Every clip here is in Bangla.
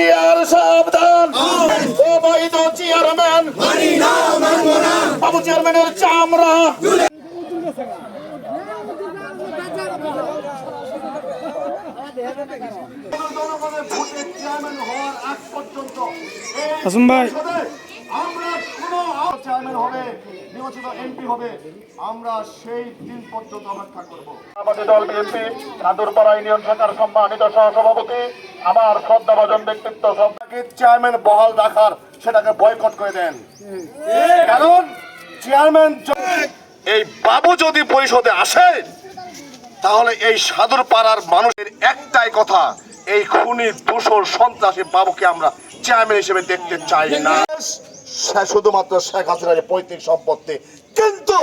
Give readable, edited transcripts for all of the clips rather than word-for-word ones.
হুশিয়ার সাবধান অবৈধ চেয়ারম্যান বাবু চেয়ারম্যানের চামড়া আসুন ভাই আমরা কোন চেয়ারম্যান হবে নির্বাচিত এমপি হবে আমরা সেই দিন পর্যন্ত অপেক্ষা করব। আমাদের দল বিএনপি চাঁদুরপাড়া ইউনিয়ন শাখার সম্মানিত সহসভাপতি আমার শ্রদ্ধাভাজন ব্যক্তিত্ব সবটাকে চেয়ারম্যান বহাল রাখার সেটাকে বয়কট করে দেন। কারণ চেয়ারম্যান এই বাবু যদি পরিষদে আসে তাহলে এই সাদুরপাড়ার মানুষের একটাই কথা, এই খুনি দোষর সন্ত্রাসী বাবুকে আমরা চেয়ারম্যান হিসেবে দেখতে চাই না। শুধুমাত্র শেখ হাসিনার পৈতৃক সম্পত্তি, কিন্তু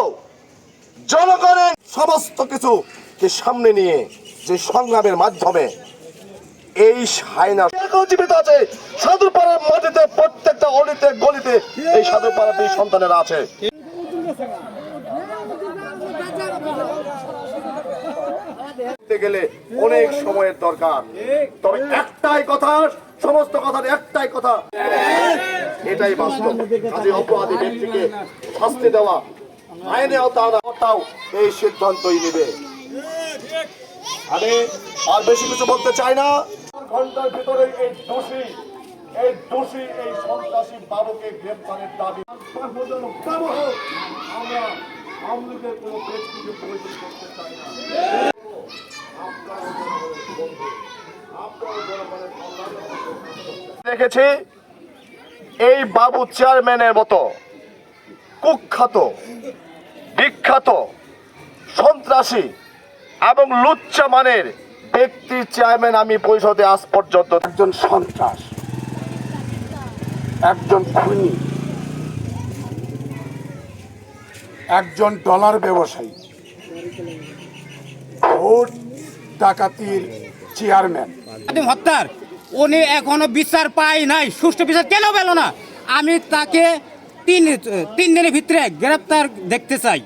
জনগণের সমস্ত কিছুকে সামনে নিয়ে যে সংগ্রামের মাধ্যমে এই হায়না জীবিত আছে। সাধুপাড়ার মাটিতে প্রত্যেকটা অলিতে গলিতে এই সাধুপাড়ার এই সন্তানেরা আছে। গেলে অনেক সময়ের দরকার, তবে একটাই কথা, সমস্ত কথার একটাই কথা, এটাই বাস্তব। কাজে অপরাধী ব্যক্তিকে শাস্তি দেওয়া, আইনে আওতাও এই সিদ্ধান্তই নেবে। আমি আর বেশি কিছু বলতে চাই না। ঘন্টার ভিতরে এই দোষী এই সন্ত্রাসী বাবুকে গ্রেফতারের দাবি আমরা আওয়ামী লীগের কোনো ব্যক্তিকে প্রয়োজন করতে চাই না। দেখেছি এই বাবু চেয়ারম্যানের মতো কুখ্যাত, বিখ্যাত, সন্ত্রাসী এবং লুচ্চা মানের ব্যক্তি চেয়ারম্যান আমি পরিষদে আজ পর্যন্ত। একজন সন্ত্রাস, একজন খুনি, একজন ডলার ব্যবসায়ী, ভোট ডাকাতির চেয়ারম্যান হত্যার উনি এখনো বিচার পায় নাই, সুষ্ঠু বিচার কেন পেল না? আমি তাকে তিন দিনের ভিতরে গ্রেপ্তার দেখতে চাই।